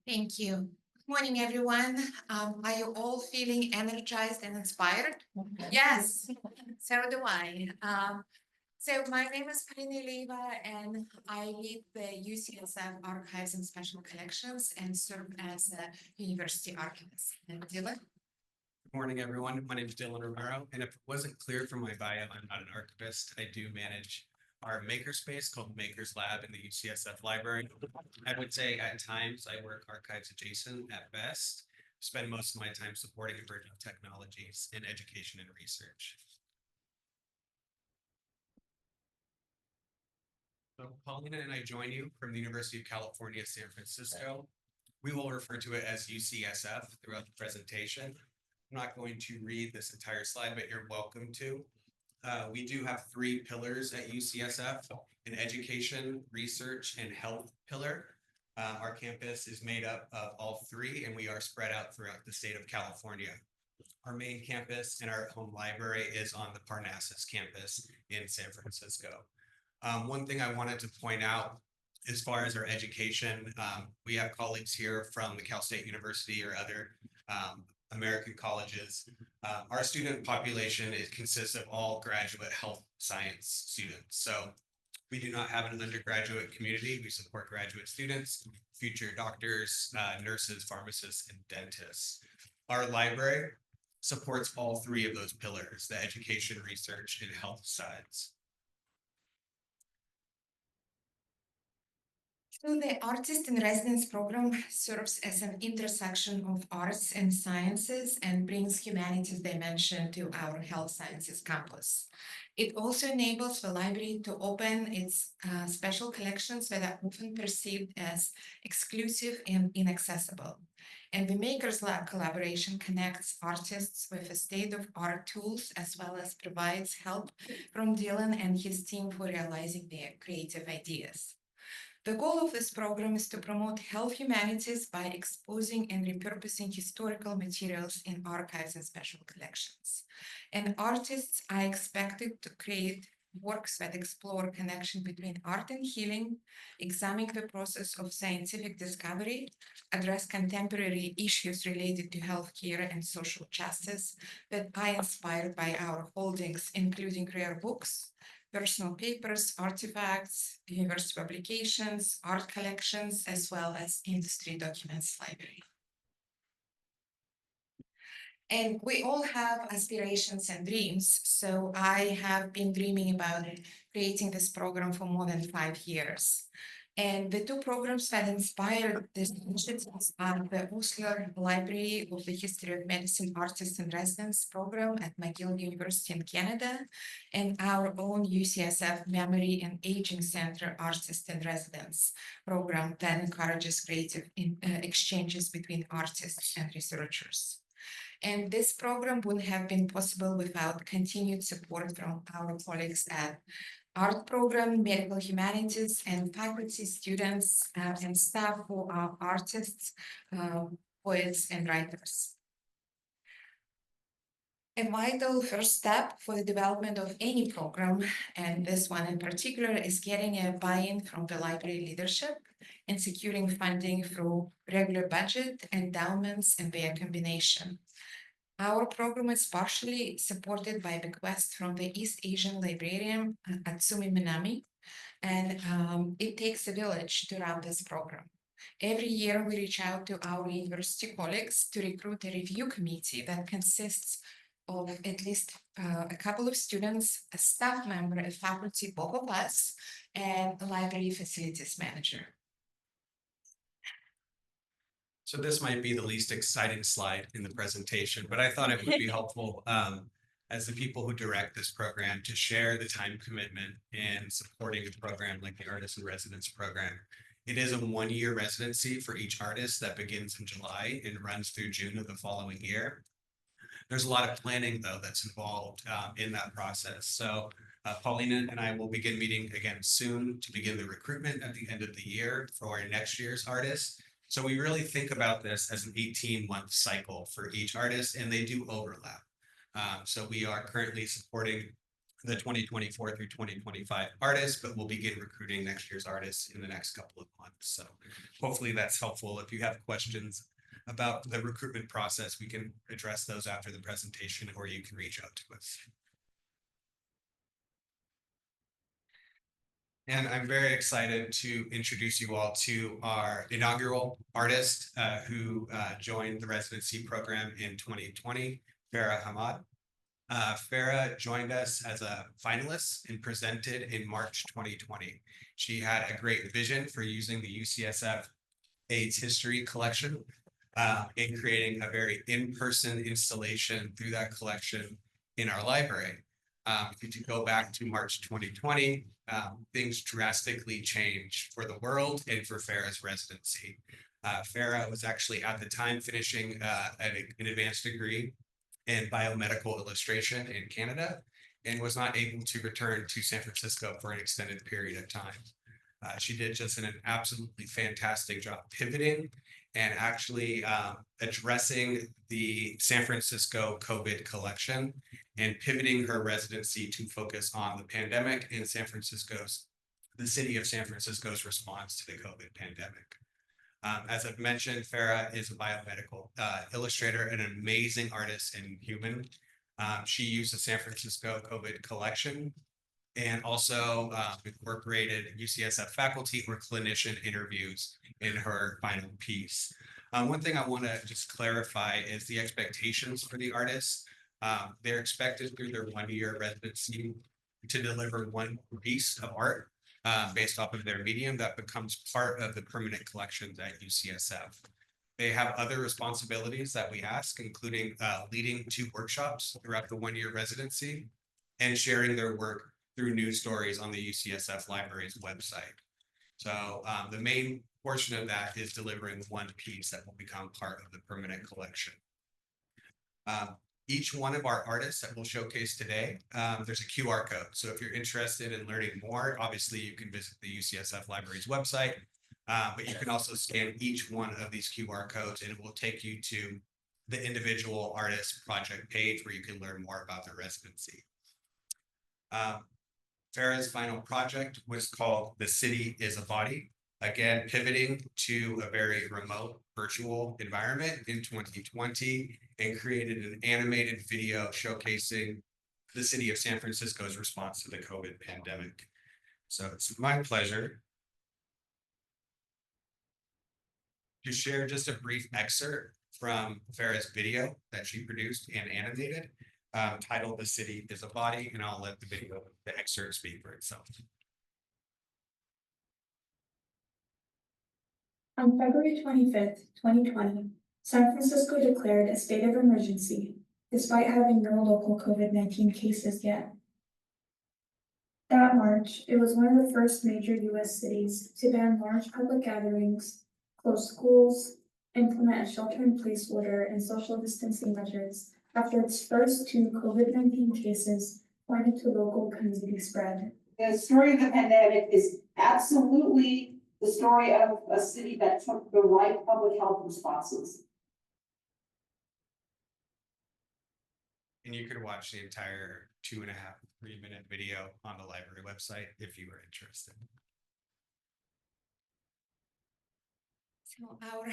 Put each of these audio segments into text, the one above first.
Thank you. Good morning, everyone. Are you all feeling energized and inspired? Yes, so do I. So my name is Polina Illieva, and I lead the UCSF Archives and Special Collections and serve as a university archivist. And Dylan? Good morning, everyone. My name is Dylan Romero, and if it wasn't clear from my bio, I'm not an archivist. I do manage our makerspace called Makers Lab in the UCSF library. I would say at times I work archives adjacent at best. Spend most of my time supporting emerging technologies in education and research. So Paulina and I join you from the University of California, San Francisco. We will refer to it as UCSF throughout the presentation. I'm not going to read this entire slide, but you're welcome to. We do have three pillars at UCSF: an education, research, and health pillar. Our campus is made up of all three, and we are spread out throughout the state of California. Our main campus and our home library is on the Parnassus campus in San Francisco. One thing I wanted to point out as far as our education, we have colleagues here from the Cal State University or other American colleges. Our student population consists of all graduate health science students. So we do not have an undergraduate community. We support graduate students, future doctors, nurses, pharmacists, and dentists. Our library supports all three of those pillars: the education, research, and health sides. So the Artist in Residence program serves as an intersection of arts and sciences and brings humanities dimension to our health sciences campus. It also enables the library to open its special collections that are often perceived as exclusive and inaccessible. And the Makers Lab collaboration connects artists with a state-of-art tools as well as provides help from Dylan and his team for realizing their creative ideas. The goal of this program is to promote health humanities by exposing and repurposing historical materials in archives and special collections. And artists are expected to create works that explore connection between art and healing, examine the process of scientific discovery, address contemporary issues related to healthcare and social justice that are inspired by our holdings, including rare books, personal papers, artifacts, university publications, art collections, as well as industry documents library. And we all have aspirations and dreams. So I have been dreaming about creating this program for more than 5 years. And the two programs that inspired this initiative are the Osler Library of the History of Medicine Artist in Residence program at McGill University in Canada, and our own UCSF Memory and Aging Center Artist in Residence program that encourages creative exchanges between artists and researchers. And this program wouldn't have been possible without continued support from our colleagues at art program, medical humanities, and faculty, students, and staff who are artists, poets, and writers. A vital first step for the development of any program, and this one in particular, is getting a buy-in from the library leadership and securing funding through regular budget, endowments, and their combination. Our program is partially supported by a bequest from the East Asian librarian Atsumi Minami, and it takes a village to run this program. Every year, we reach out to our university colleagues to recruit a review committee that consists of at least a couple of students, a staff member, a faculty, both of us, and a library facilities manager. So this might be the least exciting slide in the presentation, but I thought it would be helpful as the people who direct this program to share the time commitment in supporting a program like the Artist in Residence program. It is a one-year residency for each artist that begins in July and runs through June of the following year. There's a lot of planning, though, that's involved in that process. So Paulina and I will begin meeting again soon to begin the recruitment at the end of the year for next year's artist. So we really think about this as an 18-month cycle for each artist, and they do overlap. So we are currently supporting the 2024 through 2025 artists, but we'll begin recruiting next year's artists in the next couple of months. So hopefully that's helpful. If you have questions about the recruitment process, we can address those after the presentation, or you can reach out to us. And I'm very excited to introduce you all to our inaugural artist who joined the residency program in 2020, Farah Hamad. Farah joined us as a finalist and presented in March 2020. She had a great vision for using the UCSF AIDS History Collection in creating a very in-person installation through that collection in our library. If you go back to March 2020, things drastically changed for the world and for Farah's residency. Farah was actually at the time finishing an advanced degree in biomedical illustration in Canada and was not able to return to San Francisco for an extended period of time. She did just an absolutely fantastic job pivoting and actually addressing the San Francisco COVID collection and pivoting her residency to focus on the pandemic and the city of San Francisco's response to the COVID pandemic. As I've mentioned, Farah is a biomedical illustrator, an amazing artist and human. She used the San Francisco COVID collection and also incorporated UCSF faculty or clinician interviews in her final piece. One thing I want to just clarify is the expectations for the artists. They're expected through their 1-year residency to deliver one piece of art based off of their medium that becomes part of the permanent collections at UCSF. They have other responsibilities that we ask, including leading 2 workshops throughout the 1-year residency and sharing their work through news stories on the UCSF Library's website. So the main portion of that is delivering one piece that will become part of the permanent collection. Each one of our artists that we'll showcase today, there's a QR code. So if you're interested in learning more, obviously you can visit the UCSF Library's website, but you can also scan each one of these QR codes and it will take you to the individual artist project page where you can learn more about their residency. Farah's final project was called The City is a Body, again, pivoting to a very remote virtual environment in 2020 and created an animated video showcasing the city of San Francisco's response to the COVID pandemic. So it's my pleasure to share just a brief excerpt from Farah's video that she produced and animated, titled The City is a Body, and I'll let the excerpt speak for itself. On February 25th, 2020, San Francisco declared a state of emergency, despite having no local COVID-19 cases yet. That March, it was one of the first major U.S. cities to ban large public gatherings, close schools, implement a shelter-in-place order and social distancing measures after its first 2 COVID-19 cases pointed to local community spread. The story of the pandemic is absolutely the story of a city that took the right public health responses. And you could watch the entire 2.5, 3-minute video on the library website if you were interested. So our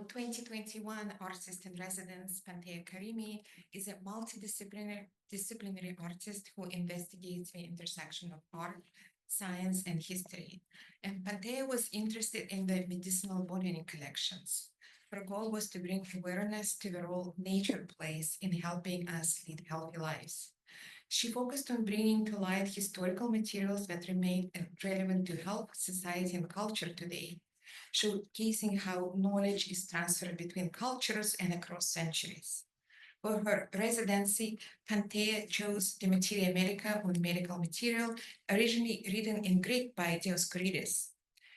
2021 artist in residence, Pantea Karimi, is a multidisciplinary artist who investigates the intersection of art, science, and history. And Pantea was interested in the medicinal botany collections. Her goal was to bring awareness to the role nature plays in helping us lead healthy lives. She focused on bringing to light historical materials that remain relevant to health, society, and culture today, showcasing how knowledge is transferred between cultures and across centuries. For her residency, Pantea chose De Materia Medica on medical material, originally written in Greek by Dioscorides.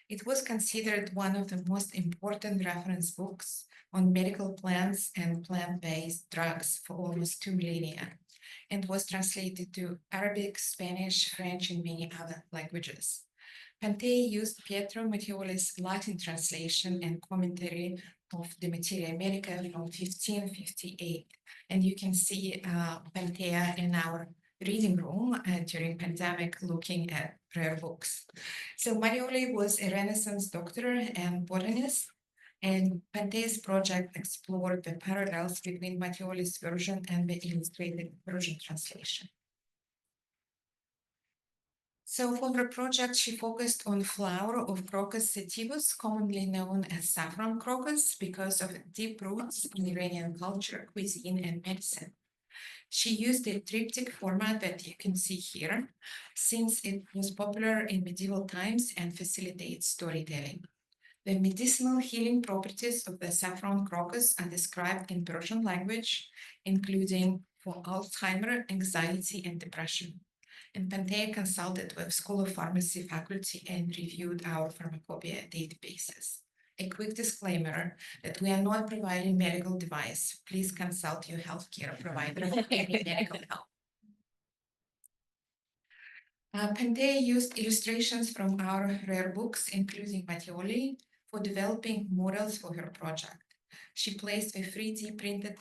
It was considered one of the most important reference books on medical plants and plant-based drugs for almost 2 millennia, and was translated to Arabic, Spanish, French, and many other languages. Pantea used Pietro Mattioli's Latin translation and commentary of De Materia Medica from 1558. And you can see Pantea in our reading room during pandemic looking at rare books. So Marioli was a Renaissance doctor and botanist, and Pante's project explored the parallels between Mattioli's version and the illustrated version translation. So for her project, she focused on flower of Crocus sativus, commonly known as saffron crocus, because of deep roots in Iranian culture, cuisine, and medicine. She used a triptych format that you can see here, since it was popular in medieval times and facilitates storytelling. The medicinal healing properties of the saffron crocus are described in Persian language, including for Alzheimer, anxiety, and depression. And Pantea consulted with School of Pharmacy faculty and reviewed our pharmacopoeia databases. A quick disclaimer that we are not providing medical advice. Please consult your healthcare provider for any medical help. Pantea used illustrations from our rare books, including Mattioli, for developing models for her project. She placed a 3D printed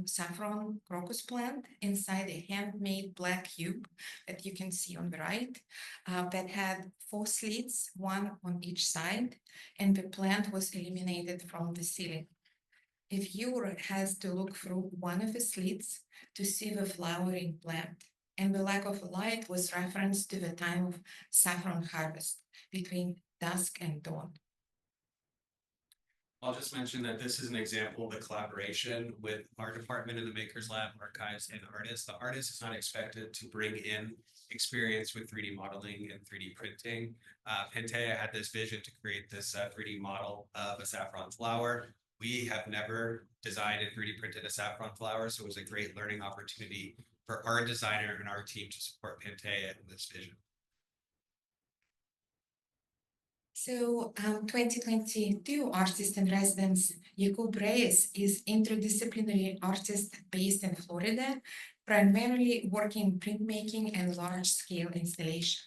saffron crocus plant inside a handmade black cube that you can see on the right that had 4 slits, one on each side, and the plant was illuminated from the ceiling. A viewer has to look through one of the slits to see the flowering plant, and the lack of light was referenced to the time of saffron harvest between dusk and dawn. I'll just mention that this is an example of the collaboration with our department in the Makers Lab, archives, and artists. The artist is not expected to bring in experience with 3D modeling and 3D printing. Pantea had this vision to create this 3D model of a saffron flower. We have never designed and 3D printed a saffron flower, so it was a great learning opportunity for our designer and our team to support Pantea in this vision. So 2022 artist in residence Iqbal Reyes is interdisciplinary artist based in Florida, primarily working in printmaking and large-scale installation.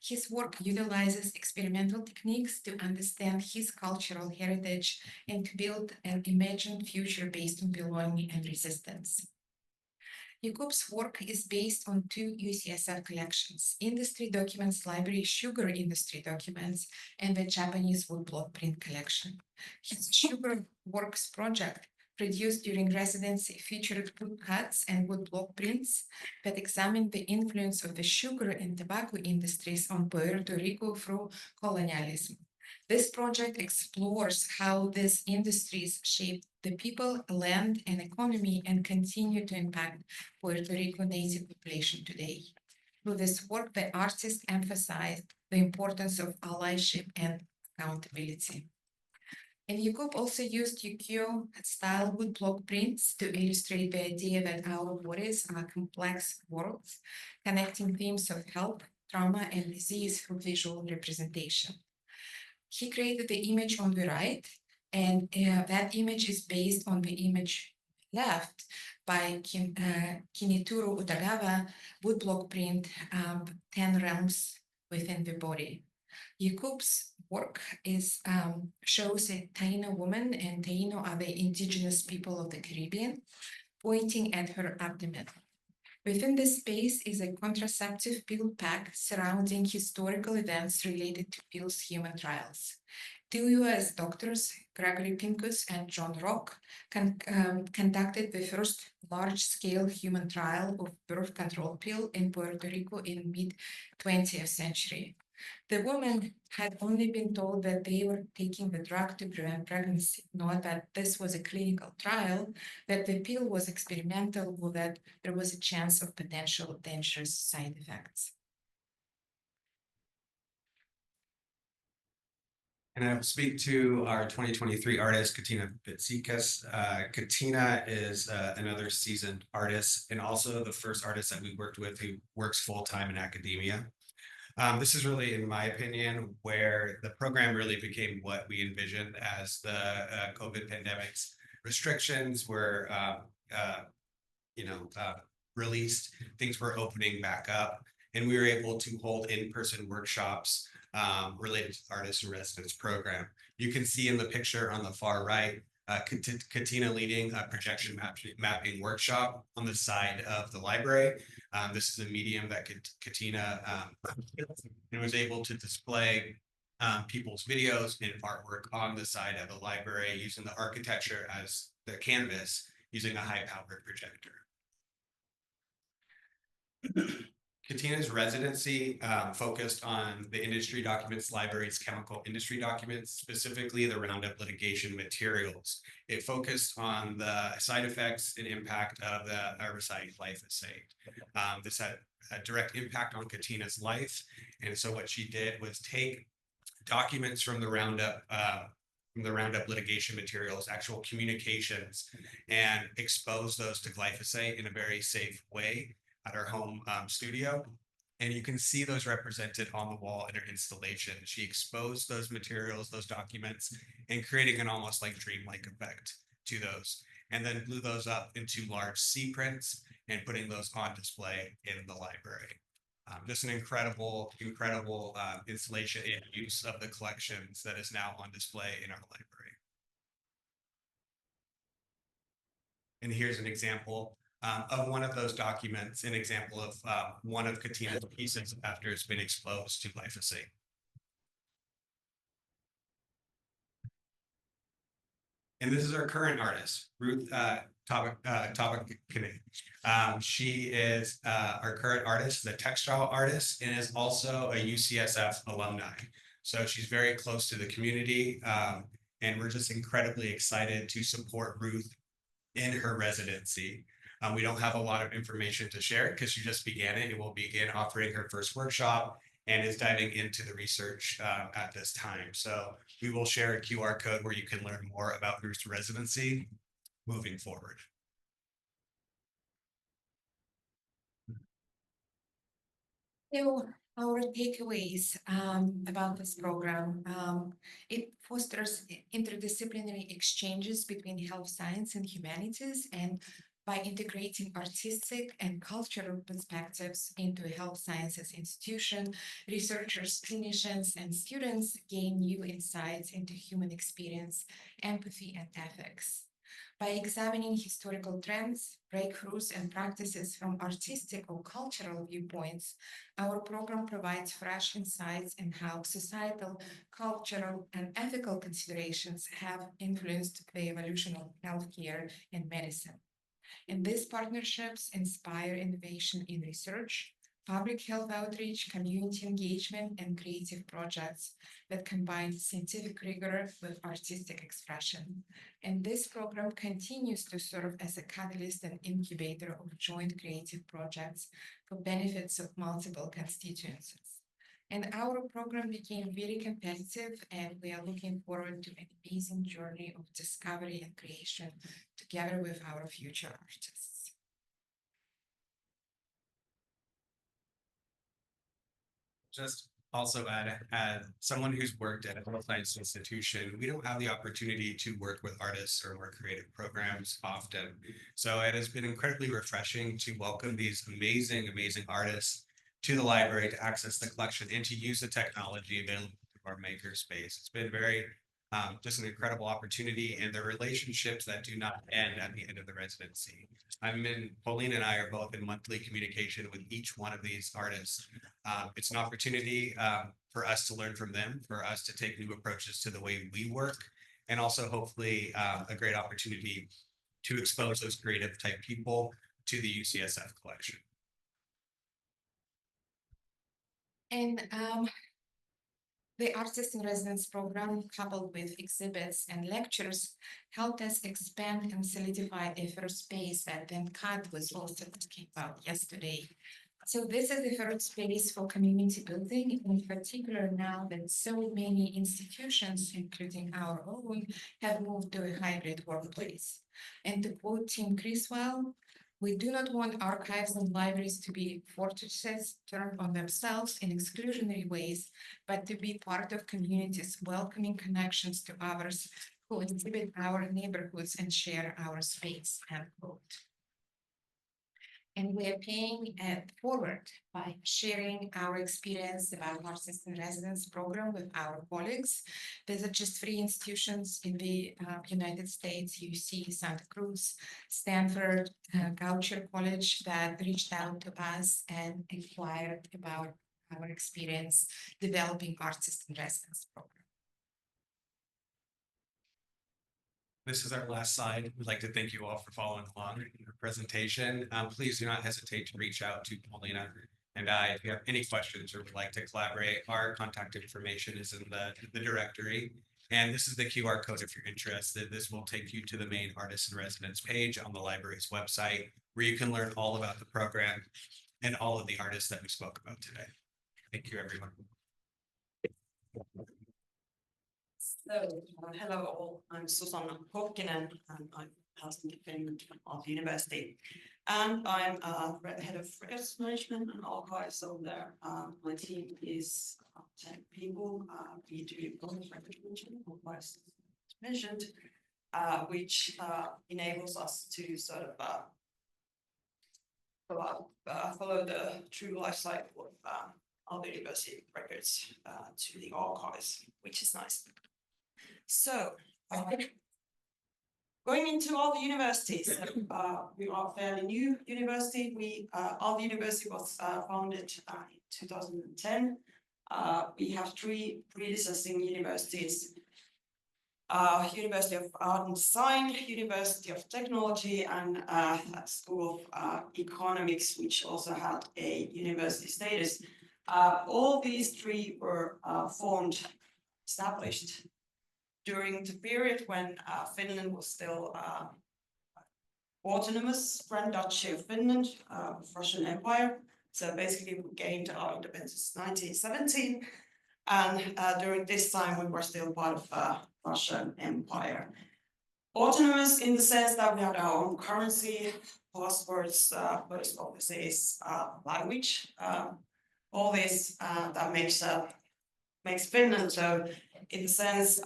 His work utilizes experimental techniques to understand his cultural heritage and to build an imagined future based on belonging and resistance. Iqbal's work is based on 2 UCSF collections, Industry Documents Library Sugar Industry Documents and the Japanese Woodblock Print Collection. His Sugar Works project, produced during residency, featured woodcuts and woodblock prints that examined the influence of the sugar and tobacco industries on Puerto Rico through colonialism. This project explores how these industries shaped the people, land, and economy and continue to impact Puerto Rico native population today. Through this work, the artist emphasized the importance of allyship and accountability. And Iqbal also used ukiyo-style woodblock prints to illustrate the idea that our bodies are complex worlds, connecting themes of health, trauma, and disease through visual representation. He created the image on the right, and that image is based on the image left by Kinituro Utagawa woodblock print, 10 realms within the body. Iqbal's work shows a Taino woman, and Taino are the indigenous people of the Caribbean, pointing at her abdomen. Within this space is a contraceptive pill pack surrounding historical events related to pills human trials. 2 US doctors, Gregory Pincus and John Rock, conducted the first large-scale human trial of birth control pill in Puerto Rico in mid-20th century. The women had only been told that they were taking the drug to prevent pregnancy, not that this was a clinical trial, that the pill was experimental, or that there was a chance of potential dangerous side effects. And I will speak to our 2023 artist, Katina Bitsikas. Katina is another seasoned artist and also the first artist that we worked with who works full-time in academia. This is really, in my opinion, where the program really became what we envisioned as the COVID pandemic's restrictions were, released. Things were opening back up, and we were able to hold in-person workshops related to the Artist in Residence program. You can see in the picture on the far right, Katina leading a projection mapping workshop on the side of the library. This is a medium that Katina and was able to display people's videos and artwork on the side of the library using the architecture as the canvas using a high-powered projector. Katina's residency focused on the industry documents, library's chemical industry documents, specifically the Roundup litigation materials. It focused on the side effects and impact of the herbicide glyphosate. This had a direct impact on Katina's life. And so what she did was take documents from the Roundup litigation materials, actual communications, and expose those to glyphosate in a very safe way at her home studio. And you can see those represented on the wall in her installation. She exposed those materials, those documents, and creating an almost like dreamlike effect to those, and then blew those up into large C prints and putting those on display in the library. Just an incredible installation and use of the collections that is now on display in our library. And here's an example of one of those documents, an example of one of Katina's pieces after it's been exposed to glyphosate. And this is our current artist, Ruth Kokkinen. She is our current artist, the textile artist, and is also a UCSF alumni. So she's very close to the community, and we're just incredibly excited to support Ruth in her residency. We don't have a lot of information to share because she just began it and will begin offering her first workshop and is diving into the research at this time. So we will share a QR code where you can learn more about Ruth's residency moving forward. So our takeaways about this program, it fosters interdisciplinary exchanges between health science and humanities, and by integrating artistic and cultural perspectives into a health sciences institution, researchers, clinicians, and students gain new insights into human experience, empathy, and ethics. By examining historical trends, breakthroughs, and practices from artistic or cultural viewpoints, our program provides fresh insights in how societal, cultural, and ethical considerations have influenced the evolution of healthcare and medicine. And these partnerships inspire innovation in research, public health outreach, community engagement, and creative projects that combine scientific rigor with artistic expression. And this program continues to serve as a catalyst and incubator of joint creative projects for benefits of multiple constituencies. And our program became very competitive, and we are looking forward to an amazing journey of discovery and creation together with our future artists. Just also add, as someone who's worked at a health science institution, we don't have the opportunity to work with artists or more creative programs often. So it has been incredibly refreshing to welcome these amazing artists to the library to access the collection and to use the technology available through our makerspace. It's been very just an incredible opportunity, and the relationships that do not end at the end of the residency. Polina and I are both in monthly communication with each one of these artists. It's an opportunity for us to learn from them, for us to take new approaches to the way we work, and also hopefully a great opportunity to expose those creative type people to the UCSF collection. And the Artist in Residence program, coupled with exhibits and lectures, helped us expand and solidify the first space that Venkat was also talking about yesterday. So this is the first space for community building, in particular now that so many institutions, including our own, have moved to a hybrid workplace. And to quote Tim Criswell, "We do not want archives and libraries to be fortresses turned on themselves in exclusionary ways, but to be part of communities welcoming connections to others who exhibit our neighborhoods and share our space," end quote. And we are paying it forward by sharing our experience about our assistant residence program with our colleagues. These are just 3 institutions in the United States, UC, Santa Cruz, Stanford, Goucher College, that reached out to us and inquired about our experience developing our assistant residence program. This is our last slide. We'd like to thank you all for following along in our presentation. Please do not hesitate to reach out to Polina and I if you have any questions or would like to collaborate. Our contact information is in the directory. And this is the QR code if you're interested. This will take you to the main artist in residence page on the library's website, where you can learn all about the program and all of the artists that we spoke about today. Thank you, everyone. So, hello all, I'm Susanna Kokkinen and I'm housing defendant from Aalto University. And I'm head of records management and archives over there. My team is 10 people. We do both records management and archives, as mentioned, which enables us to sort of follow the true life cycle of Aalto University records to the archives, which is nice. So, going into Aalto Universities, we are a fairly new university. Aalto University was founded in 2010. We have 3 predecessing universities: University of Art and Design, University of Technology, and a School of Economics, which also had a university status. All these 3 were established during the period when Finland was still autonomous, Grand Duchy of Finland, Russian Empire. So basically we gained our independence in 1917. And during this time we were still part of Russian Empire. Autonomous in the sense that we had our own currency, passports, post offices, language. All this that makes Finland. So in the sense,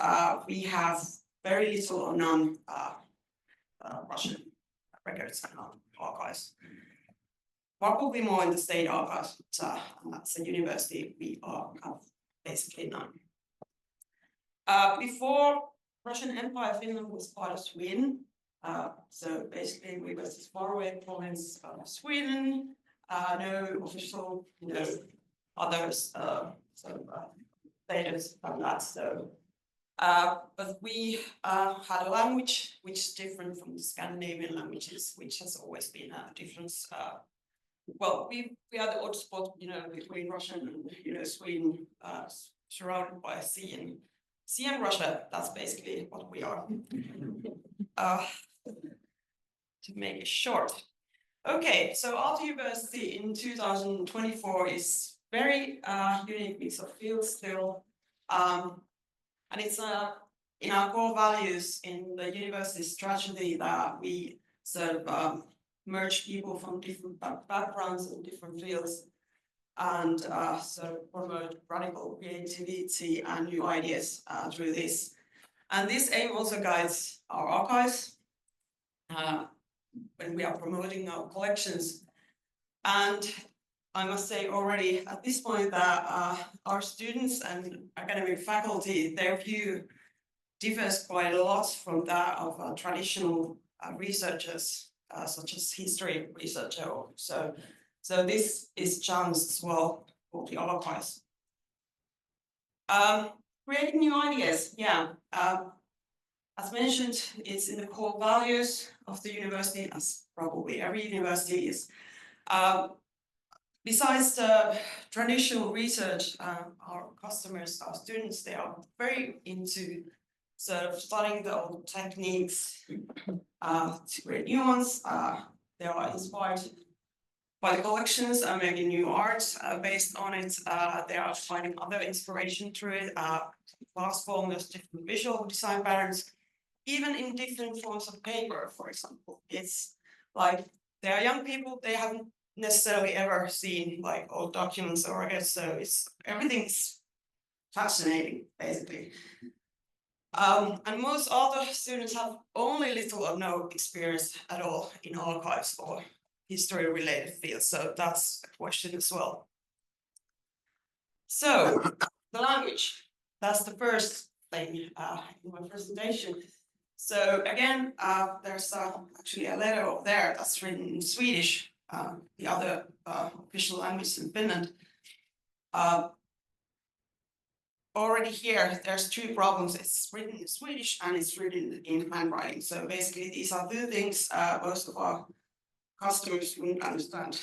we have very little or none Russian records and archives. Probably more in the state archives, but that's a university, we have basically none. Before Russian Empire, Finland was part of Sweden. So basically we were this faraway province of Sweden, no official, others, status on that. So, but we had a language which is different from the Scandinavian languages, which has always been a difference. Well, we are the odd spot, between Russian and Sweden, surrounded by sea and Russia. That's basically what we are. To make it short. Okay, so Aalto University in 2024 is very unique mix of fields still, and it's in our core values in the university strategy that we sort of merge people from different backgrounds and different fields, and so promote radical creativity and new ideas through this. And this aim also guides our archives when we are promoting our collections. And I must say already at this point that our students and academic faculty, their view differs quite a lot from that of traditional researchers, such as history researcher. So this is chance as well for the archives. Creating new ideas, yeah. As mentioned, it's in the core values of the university, as probably every university is. Besides the traditional research, our customers, our students, they are very into sort of studying the old techniques to create new ones. They are inspired by the collections and making new art based on it. They are finding other inspiration through it, glass forms, different visual design patterns, even in different forms of paper, for example. It's like they are young people, they haven't necessarily ever seen like old documents or records, so everything's fascinating basically. And most other students have only little or no experience at all in archives or history related fields. So that's a question as well. So the language, that's the first thing in my presentation. So again, there's actually a letter over there that's written in Swedish, the other official language in Finland. Already here, there's two problems. It's written in Swedish and it's written in handwriting. So basically, these are two things most of our customers wouldn't understand.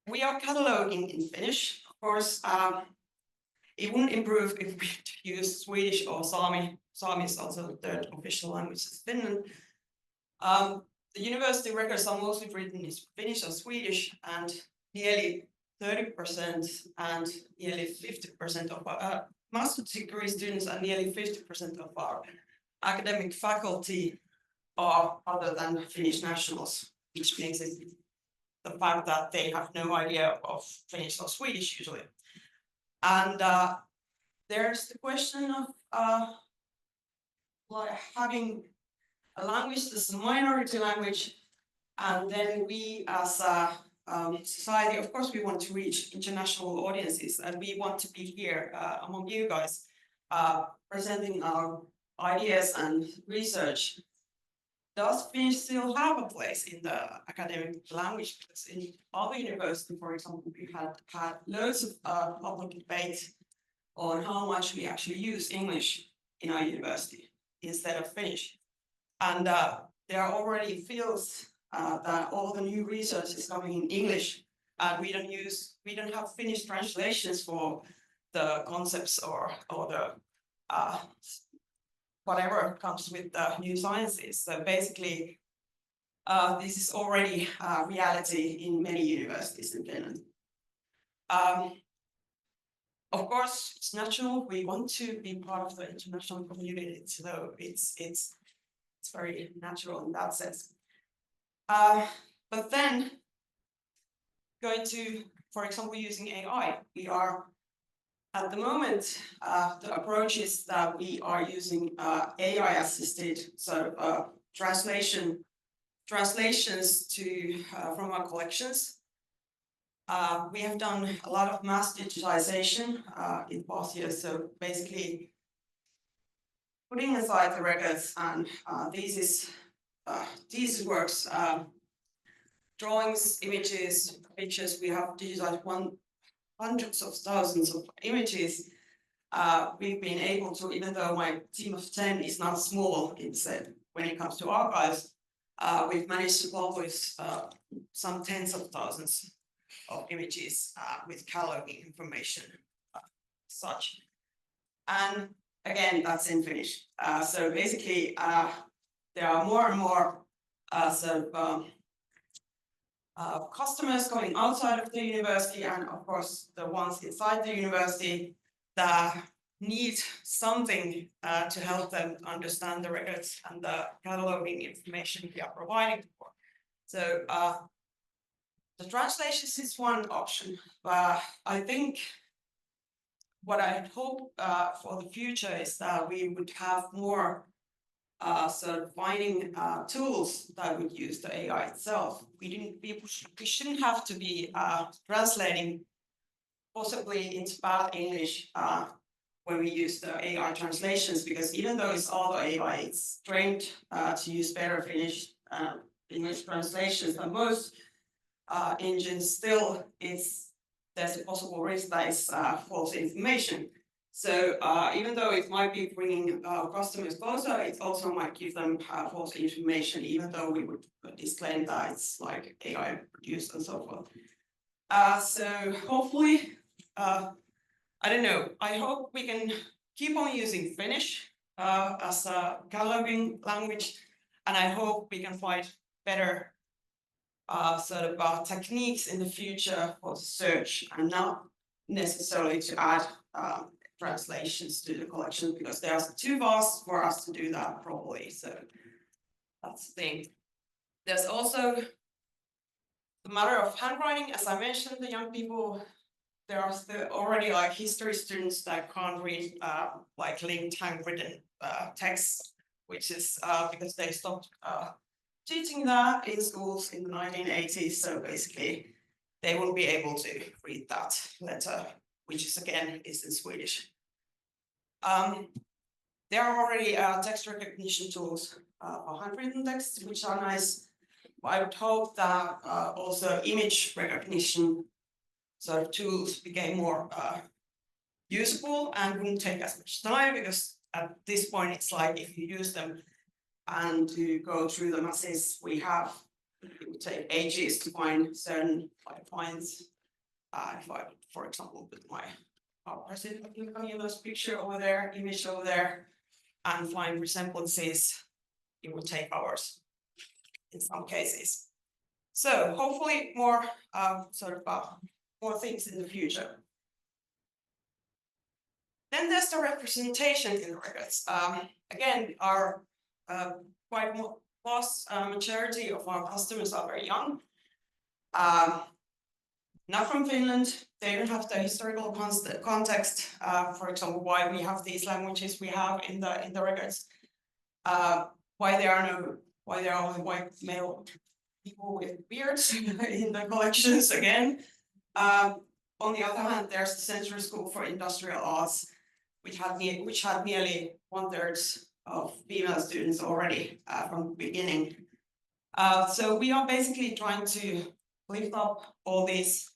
We are cataloging in Finnish. Of course, it wouldn't improve if we use Swedish or Sami. Sami is also the third official language in Finland. The university records are mostly written in Finnish or Swedish, and nearly 30% and nearly 50% of our master's degree students and nearly 50% of our academic faculty are other than Finnish nationals, which makes it the fact that they have no idea of Finnish or Swedish usually. And there's the question of like having a language that's a minority language, and then we as a society, of course, we want to reach international audiences, and we want to be here among you guys, presenting our ideas and research. Does Finnish still have a place in the academic language? Because in other universities, for example, we had loads of public debate on how much we actually use English in our university instead of Finnish. And there are already fields that all the new research is coming in English, and we don't have Finnish translations for the concepts or the whatever comes with the new sciences. So basically, this is already a reality in many universities in Finland. Of course, it's natural. We want to be part of the international community, so it's very natural in that sense. But then, going to, for example, using AI, we are at the moment, the approach is that we are using AI-assisted sort of translations to from our collections. We have done a lot of mass digitization in past years. So basically, putting aside the records and thesis works, drawings, images, pictures. We have digitized hundreds of thousands of images. We've been able to, even though my team of 10 is not small, when it comes to archives, we've managed to publish some tens of thousands of images with cataloging information, such. And again, that's in Finnish. So basically, there are more and more customers coming outside of the university, and of course, the ones inside the university that need something to help them understand the records and the cataloging information we are providing for. So the translations is one option, but I think what I hope for the future is that we would have more sort of finding tools that would use the AI itself. We shouldn't have to be translating possibly into bad English when we use the AI translations, because even though it's all the AI, it's trained to use better English translations than most engines. Still, there's a possible risk that it's false information. So even though it might be bringing customers closer, it also might give them false information, even though we would disclaim that it's like AI produced and so forth. So hopefully, I don't know, I hope we can keep on using Finnish as a cataloging language, and I hope we can find better techniques in the future for search, and not necessarily to add translations to the collection, because they are too vast for us to do that properly. So that's the thing. There's also the matter of handwriting. As I mentioned, the young people, there are still already like history students that can't read like linked handwritten text, which is because they stopped teaching that in schools in the 1980s. So basically, they won't be able to read that letter, which is again is in Swedish. There are already text recognition tools for handwritten text, which are nice. I would hope that also image recognition sort of tools became more usable and wouldn't take as much time, because at this point it's like if you use them and to go through the masses we have, it would take ages to find certain points. If I, for example, put my president of those picture over there, image over there, and find resemblances, it would take hours in some cases. So hopefully more more things in the future. Then there's the representation in the records. Again, our quite vast majority of our customers are very young. Not from Finland. They don't have the historical context. For example, why we have these languages we have in the records. Why there are only white male people with beards in the collections again. On the other hand, there's the Central School for Industrial Arts, which had nearly 1/3 of female students already from the beginning. So we are basically trying to lift up all these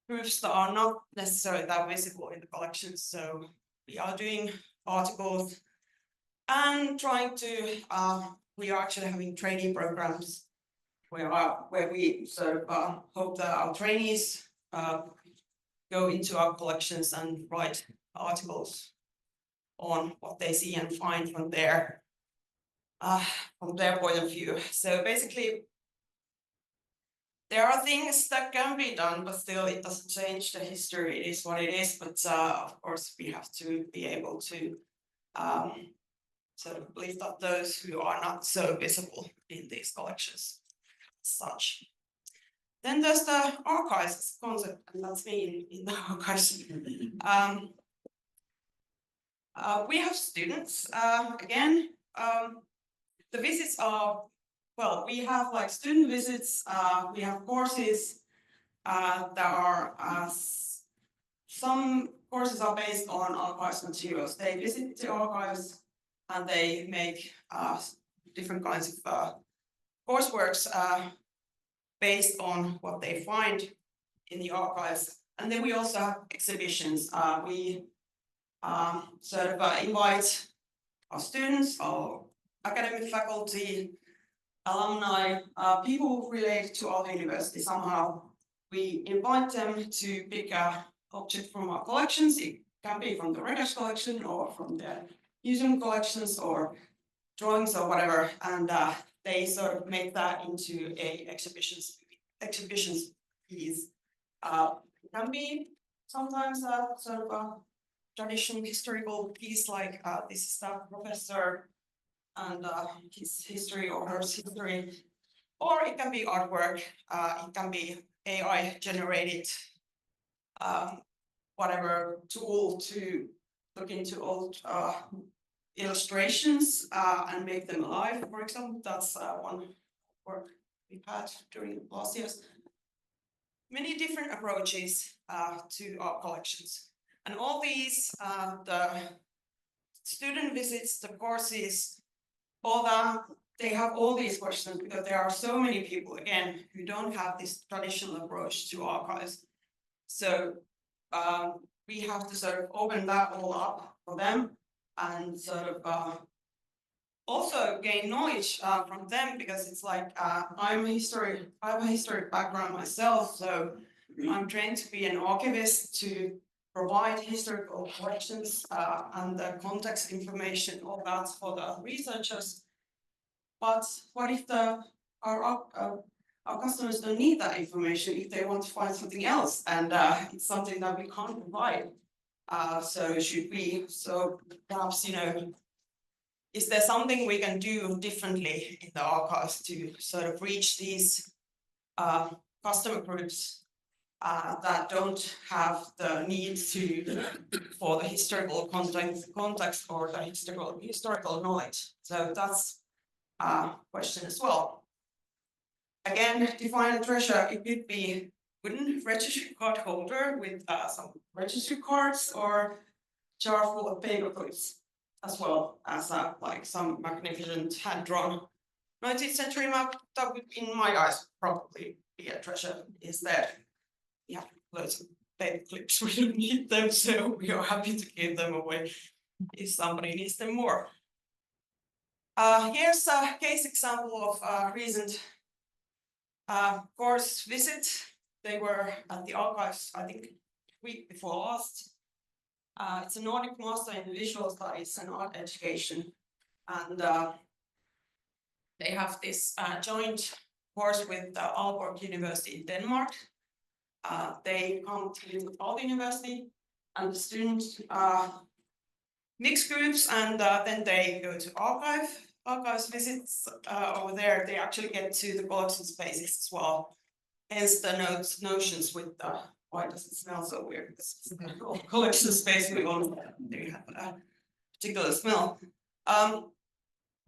groups that are not necessarily that visible in the collections. So we are doing articles and trying to, we are actually having training programs where we sort of hope that our trainees go into our collections and write articles on what they see and find from their point of view. So basically, there are things that can be done, but still it doesn't change the history. It is what it is. But of course, we have to be able to sort of lift up those who are not so visible in these collections. Such. Then there's the archives concept, and that's me in the archives. We have students, again, the visits are, well, we have like student visits, we have courses that are, some courses are based on archives materials. They visit the archives and they make different kinds of courseworks based on what they find in the archives. And then we also have exhibitions. We sort of invite our students, our academic faculty, alumni, people who relate to Aalto University somehow. We invite them to pick an object from our collections. It can be from the records collection or from the museum collections or drawings or whatever, and they sort of make that into a exhibitions piece. It can be sometimes a sort of a traditional historical piece, like this is the professor and his history or her history, or it can be artwork. It can be AI generated whatever tool to look into old illustrations and make them alive, for example. That's one work we've had during last years. Many different approaches to our collections. And all these, the student visits, the courses, all that, they have all these questions because there are so many people, again, who don't have this traditional approach to archives. So we have to sort of open that all up for them and sort of also gain knowledge from them, because it's like I have a historic background myself, so I'm trained to be an archivist to provide historical collections and the context information, all that for the researchers. But what if our customers don't need that information if they want to find something else, and it's something that we can't provide? So should we? So perhaps, you know, is there something we can do differently in the archives to sort of reach these customer groups that don't have the need for the historical context or the historical knowledge? So that's a question as well. Again, define a treasure, it could be wooden registry card holder with some registry cards or jar full of paper clips, as well as like some magnificent hand-drawn 19th century map that would, in my eyes, probably be a treasure instead. Yeah, loads of paper clips, we don't need them, so we are happy to give them away if somebody needs them more. Here's a case example of a recent course visit. They were at the archives, I think, week before last. It's a Nordic Master in Visual Studies and Art Education, and they have this joint course with Aalto University in Denmark. They come to Aalto University, and the students mix groups, and then they go to archives visits over there. They actually get to the collection spaces as well. Hence the notions with the, why does it smell so weird? This collection space, we all they have a particular smell.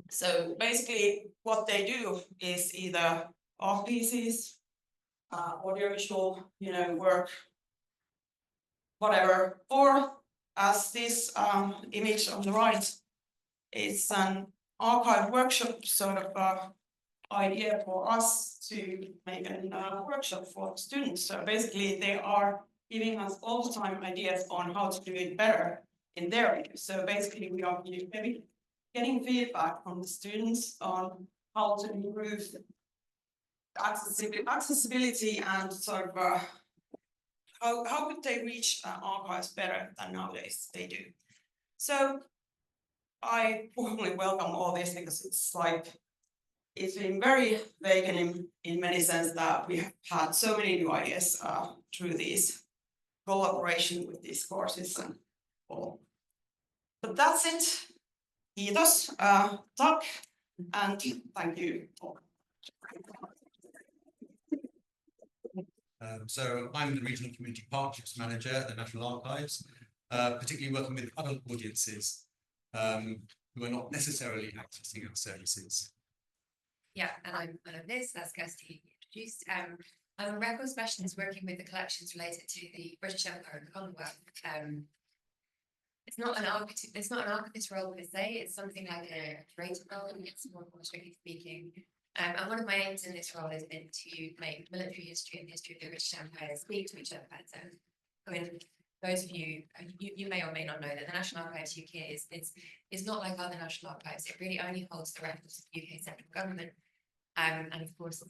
So basically what they do is either art pieces, audiovisual, work, whatever, or as this image on the right, it's an archive workshop sort of idea for us to make a workshop for students. So basically they are giving us all the time ideas on how to do it better in their area. So basically we are maybe getting feedback from the students on how to improve accessibility and sort of how could they reach archives better than nowadays they do. So I warmly welcome all this because it's been very vacant in many sense that we have had so many new ideas through these collaboration with these courses and all. But that's it. Kiitos, tack, and thank you. So I'm the Regional Community Partnerships Manager at the National Archives, particularly working with adult audiences who are not necessarily accessing our services. Yeah, and I'm Liz, as Kirsty introduced. I'm a record specialist working with the collections related to the British Empire and Commonwealth. It's not an archivist role per se, it's something like a curator role, it's more strictly speaking. And one of my aims in this role has been to make military history and history of the British Empire speak to each other better. When those of you may or may not know that the National Archives UK is not like other national archives. It really only holds the records of the UK central government. And of course,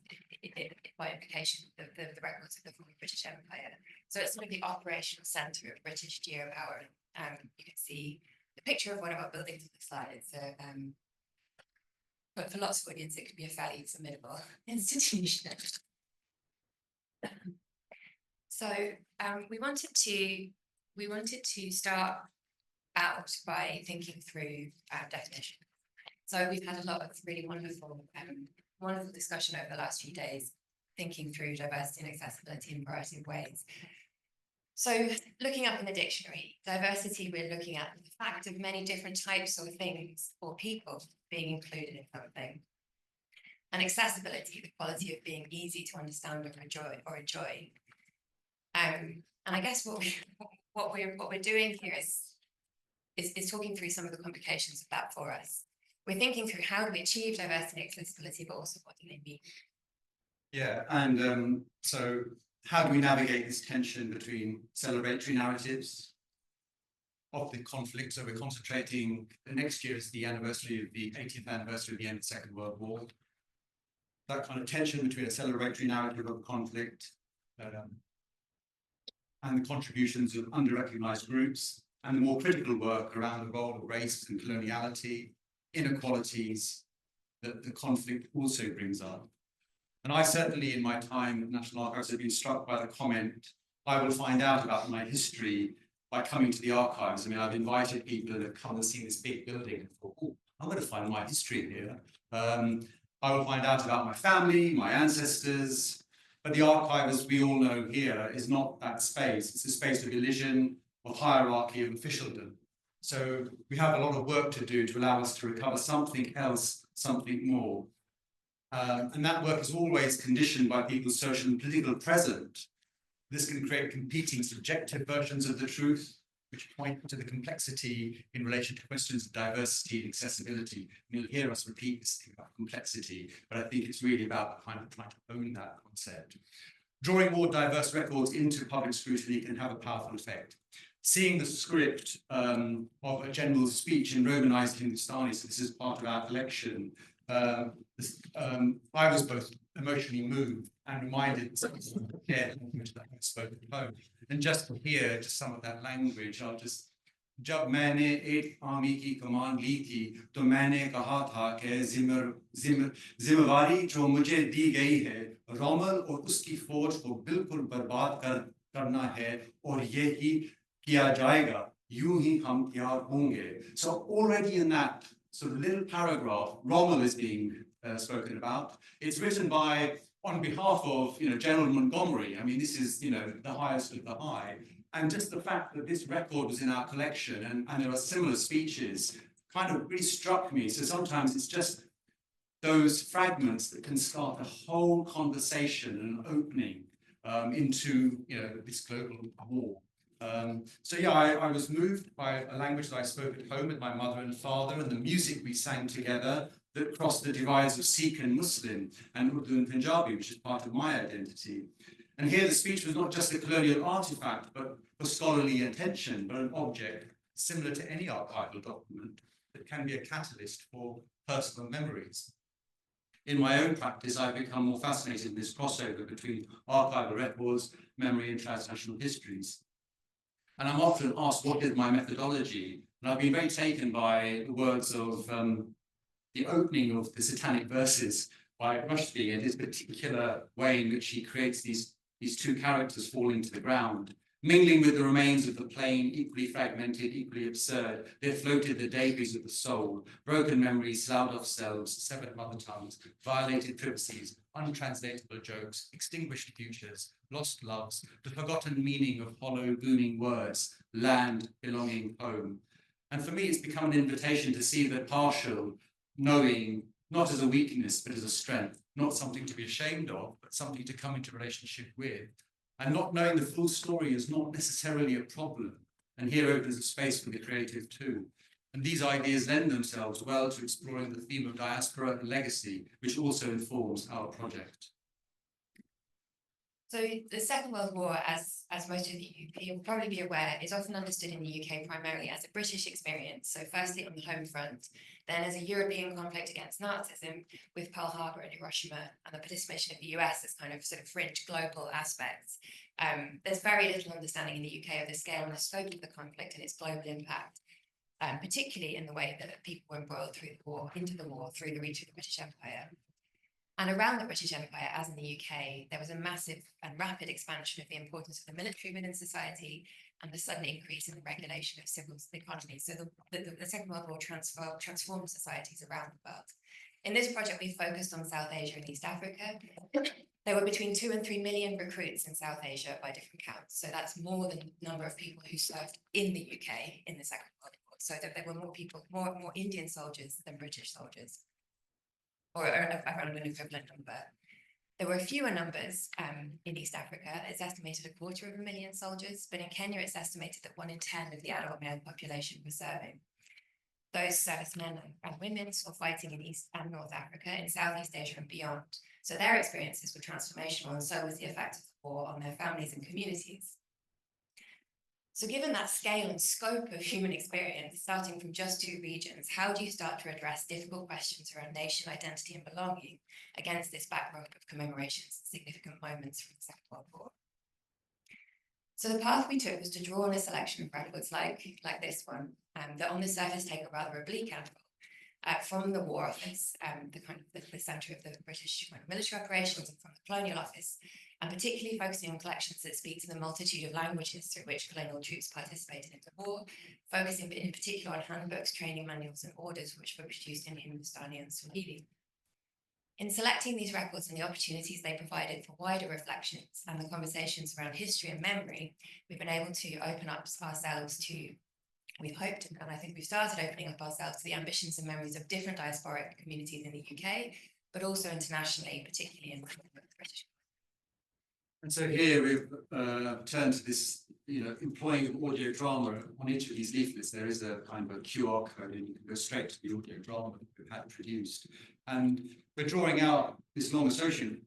by implication, the records of the former British Empire. So it's sort of the operational centre of British geopower. You can see the picture of one of our buildings on the slide. So, but for lots of audience, it could be a fairly formidable institution. So we wanted to start out by thinking through definition. So we've had a lot of really wonderful discussion over the last few days, thinking through diversity and accessibility in a variety of ways. So looking up in the dictionary, diversity, we're looking at the fact of many different types or things or people being included in something. And accessibility, the quality of being easy to understand or enjoy. And I guess what we're doing here is talking through some of the complications of that for us. We're thinking through how do we achieve diversity and accessibility, but also what do they mean? Yeah, and so how do we navigate this tension between celebratory narratives Of the conflict, so we're concentrating, next year is the anniversary of the 80th anniversary of the end of the Second World War. That kind of tension between a celebratory narrative of conflict and the contributions of under-recognized groups, and the more critical work around the role of race and coloniality, inequalities that the conflict also brings up. And I certainly, in my time at National Archives, have been struck by the comment, I will find out about my history by coming to the archives. I mean, I've invited people that have come and seen this big building and thought, oh, I'm going to find my history here. I will find out about my family, my ancestors. But the archive, as we all know here, is not that space. It's a space of elision, of hierarchy, of officialdom. So we have a lot of work to do to allow us to recover something else, something more. And that work is always conditioned by people's social and political present. This can create competing subjective versions of the truth, which point to the complexity in relation to questions of diversity and accessibility. And you'll hear us repeat this thing about complexity, but I think it's really about kind of trying to own that concept. Drawing more diverse records into public scrutiny can have a powerful effect. Seeing the script of a general speech in Romanized Hindustani, so this is part of our collection, I was both emotionally moved and reminded of the language that I spoke at home. And just to hear just some of that language, I'll just जब मैंने एक army की कमान ली थी तो मैंने कहा था कि जिम्मेवारी जो मुझे दी गई है रोमल और उसकी फौज को बिल्कुल बर्बाद करना है और यही किया जाएगा यूं ही हम तैयार होंगे. So already in that sort of little paragraph, Rommel is being spoken about. It's written by, on behalf of, General Montgomery. I mean, this is, the highest of the high. And just the fact that this record was in our collection and there are similar speeches kind of really struck me. So sometimes it's just those fragments that can start a whole conversation and opening into, this global war. So yeah, I was moved by a language that I spoke at home with my mother and father and the music we sang together that crossed the divides of Sikh and Muslim and Urdu and Punjabi, which is part of my identity. And here the speech was not just a colonial artifact, but for scholarly attention, but an object similar to any archival document that can be a catalyst for personal memories. In my own practice, I've become more fascinated in this crossover between archival records, memory, and transnational histories. And I'm often asked, what is my methodology? And I've been very taken by the words of the opening of the Satanic Verses by Rushdie and his particular way in which he creates these two characters falling to the ground, mingling with the remains of the plain, equally fragmented, equally absurd. There floated the debris of the soul, broken memories, sloughed off selves, severed mother tongues, violated privacies, untranslatable jokes, extinguished futures, lost loves, the forgotten meaning of hollow, booming words, land, belonging, home. And for me, it's become an invitation to see that partial knowing, not as a weakness, but as a strength, not something to be ashamed of, but something to come into relationship with. And not knowing the full story is not necessarily a problem. And here opens a space for the creative too. And these ideas lend themselves well to exploring the theme of diaspora and legacy, which also informs our project. So the Second World War, as most of you'll probably be aware, is often understood in the UK primarily as a British experience. So firstly on the home front, then as a European conflict against Nazism with Pearl Harbor and Hiroshima and the participation of the US as kind of sort of fringe global aspects. There's very little understanding in the UK of the scale and the scope of the conflict and its global impact, particularly in the way that people were embroiled through the war, into the war, through the reach of the British Empire. And around the British Empire, as in the UK, there was a massive and rapid expansion of the importance of the military within society and the sudden increase in the regulation of civil economy. So the Second World War transformed societies around the world. In this project, we focused on South Asia and East Africa. There were between 2 and 3 million recruits in South Asia by different counts. So that's more than the number of people who served in the UK in the Second World War. So that there were more people, more Indian soldiers than British soldiers, or around an equivalent number. There were fewer numbers in East Africa. It's estimated 250,000 soldiers, but in Kenya it's estimated that 1 in 10 of the adult male population was serving. Those servicemen and women were fighting in East and North Africa, in Southeast Asia and beyond. So their experiences were transformational, and so was the effect of the war on their families and communities. So given that scale and scope of human experience, starting from just 2 regions, how do you start to address difficult questions around nation identity and belonging against this backdrop of commemorations and significant moments from the Second World War? So the path we took was to draw on a selection of records like this one, that on the surface take a rather oblique angle from the War Office, the centre of the British military operations, and from the Colonial Office, and particularly focusing on collections that speak to the multitude of languages through which colonial troops participated in the war, focusing in particular on handbooks, training manuals, and orders which were produced in Hindustani and Swahili. In selecting these records and the opportunities they provided for wider reflections and the conversations around history and memory, we've been able to open up ourselves to, we've hoped, and I think we've started opening up ourselves to the ambitions and memories of different diasporic communities in the UK, but also internationally, particularly in the British. And so here we've turned to this, employing audio drama on each of these leaflets. There is a kind of a QR code, and you can go straight to the audio drama that we've had produced. And we're drawing out this long association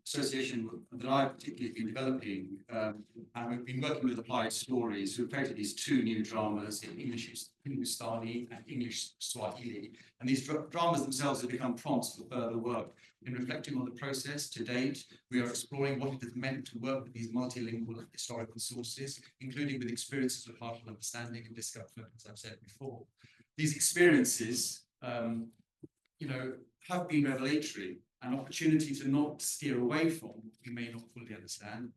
that I've particularly been developing, and we've been working with Applied Stories, who created these two new dramas in English Hindustani and English Swahili. And these dramas themselves have become prompts for further work. In reflecting on the process to date, we are exploring what it has meant to work with these multilingual historical sources, including with experiences of partial understanding and discomfort, as I've said before. These experiences, have been revelatory, an opportunity to not steer away from what we may not fully understand,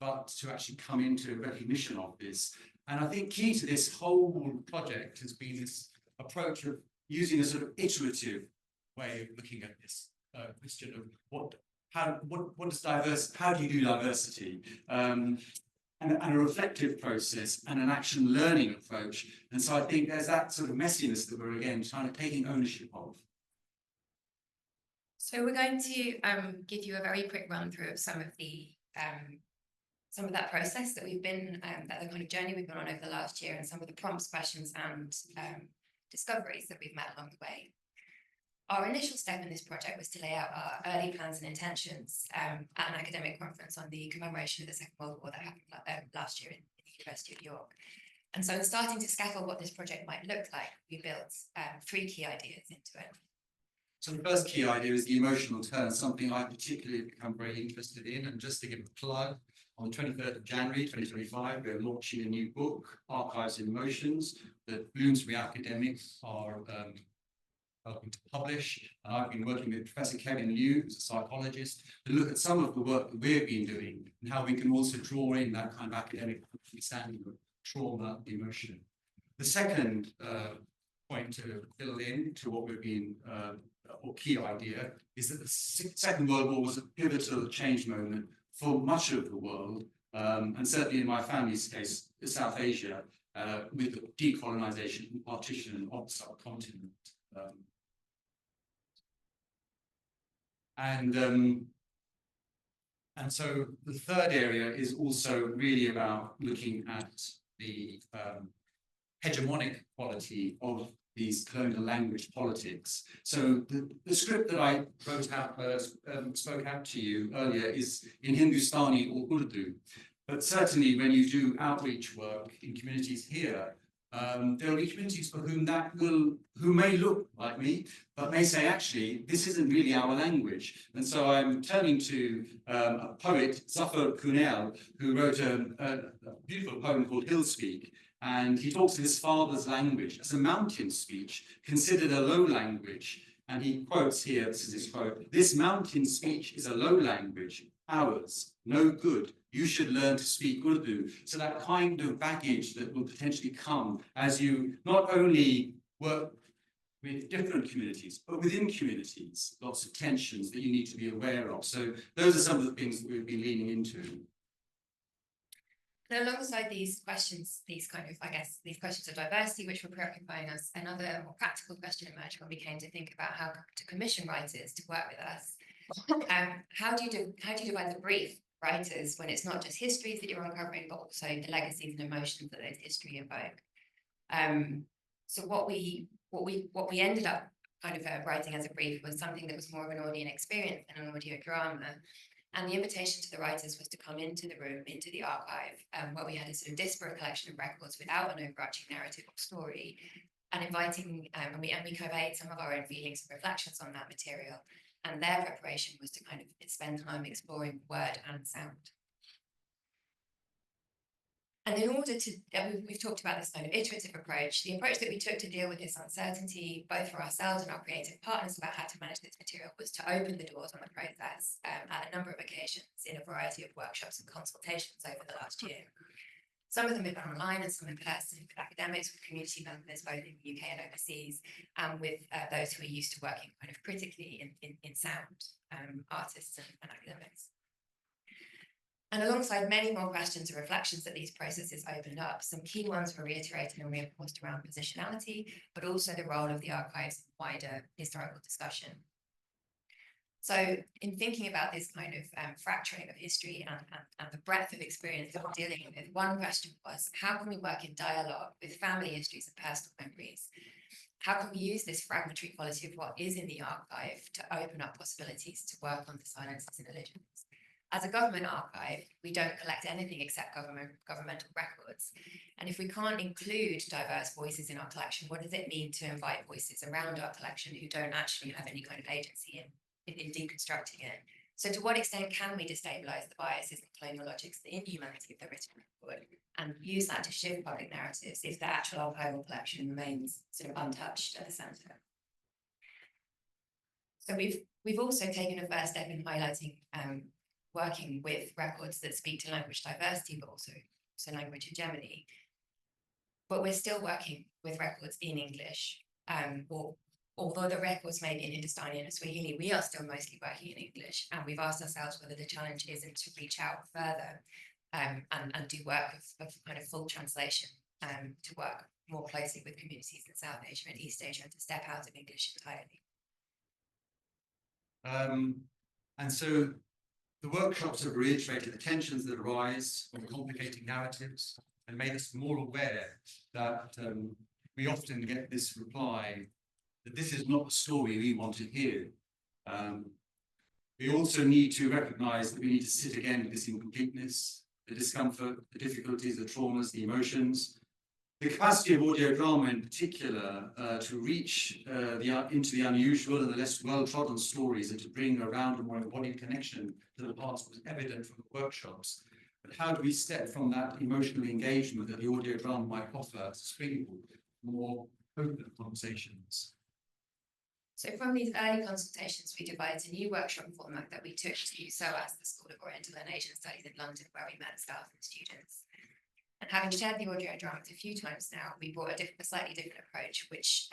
but to actually come into recognition of this. And I think key to this whole project has been this approach of using a sort of iterative way of looking at this question of how do you do diversity, and a reflective process and an action learning approach. And so I think there's that sort of messiness that we're again trying to taking ownership of. So we're going to give you a very quick run through of some of that process that we've been, that the kind of journey we've been on over the last year, and some of the prompts, questions, and discoveries that we've met along the way. Our initial step in this project was to lay out our early plans and intentions at an academic conference on the commemoration of the Second World War that happened last year in the University of York. And so in starting to scaffold what this project might look like, we built 3 key ideas into it. So the first key idea is the emotional turn, something I particularly become very interested in. And just to give a plug, on the 23rd of January 2025, we're launching a new book, Archives in Emotions, that Bloomsbury academics are helping to publish. And I've been working with Professor Kevin Liu, who's a psychologist, to look at some of the work that we've been doing and how we can also draw in that kind of academic understanding of trauma, emotion. The second point to fill in to what we've been, or key idea, is that the Second World War was a pivotal change moment for much of the world, and certainly in my family's case, South Asia, with the decolonization and partition of the subcontinent. And so the third area is also really about looking at the hegemonic quality of these colonial language politics. So the script that I wrote out, spoke out to you earlier is in Hindustani or Urdu. But certainly when you do outreach work in communities here, there will be communities for who may look like me, but may say, actually, this isn't really our language. And so I'm turning to a poet, Zafar Kunel, who wrote a beautiful poem called Hill Speak. And he talks of his father's language as a mountain speech, considered a low language. And he quotes here, this is his quote, "This mountain speech is a low language, ours, no good. You should learn to speak Urdu." So that kind of baggage that will potentially come as you not only work with different communities, but within communities, lots of tensions that you need to be aware of. So those are some of the things that we've been leaning into. And alongside these questions, these questions of diversity, which were preoccupying us, another more practical question emerged when we came to think about how to commission writers to work with us. How do you divide the brief writers when it's not just histories that you're uncovering, but also the legacies and emotions that those history evoke? So what we ended up kind of writing as a brief was something that was more of an audio experience than an audio drama. And the invitation to the writers was to come into the room, into the archive, where we had a sort of disparate collection of records without an overarching narrative or story, and inviting, and we conveyed some of our own feelings and reflections on that material. And their preparation was to kind of spend time exploring word and sound. And in order to, we've talked about this kind of iterative approach, the approach that we took to deal with this uncertainty, both for ourselves and our creative partners about how to manage this material, was to open the doors on the process at a number of occasions in a variety of workshops and consultations over the last year. Some of them have been online and some in person with academics, with community members, both in the UK and overseas, and with those who are used to working kind of critically in sound, artists and academics. And alongside many more questions and reflections that these processes opened up, some key ones were reiterated and reinforced around positionality, but also the role of the archives in wider historical discussion. So in thinking about this kind of fracturing of history and the breadth of experience that we're dealing with, one question was, how can we work in dialogue with family histories and personal memories? How can we use this fragmentary quality of what is in the archive to open up possibilities to work on the silences and illusions? As a government archive, we don't collect anything except governmental records. And if we can't include diverse voices in our collection, what does it mean to invite voices around our collection who don't actually have any kind of agency in deconstructing it? So to what extent can we destabilize the biases and colonial logics, the inhumanity of the written record, and use that to shift public narratives if the actual archival collection remains sort of untouched at the centre? So we've also taken a first step in highlighting working with records that speak to language diversity, but also language hegemony. But we're still working with records in English, although the records may be in Hindustani and Swahili, we are still mostly working in English, and we've asked ourselves whether the challenge isn't to reach out further and do work of kind of full translation, to work more closely with communities in South Asia and East Asia, and to step out of English entirely. And so the workshops have reiterated the tensions that arise from complicating narratives and made us more aware that we often get this reply that this is not the story we want to hear. We also need to recognize that we need to sit again with this incompleteness, the discomfort, the difficulties, the traumas, the emotions. The capacity of audio drama in particular to reach into the unusual and the less well-trodden stories and to bring around a more embodied connection to the past was evident from the workshops. But how do we step from that emotional engagement that the audio drama might offer as a springboard for more open conversations? So from these early consultations, we devised a new workshop format that we took to SOAS, the School of Oriental and Asian Studies in London, where we met staff and students. And having shared the audio dramas a few times now, we brought a slightly different approach, which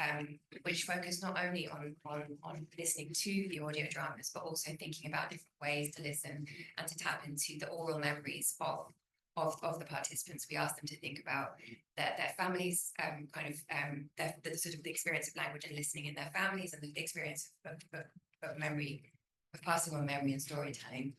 focused not only on listening to the audio dramas, but also thinking about different ways to listen and to tap into the oral memories of the participants. We asked them to think about their families, the sort of the experience of language and listening in their families, and the experience of memory, of passing on memory and storytelling.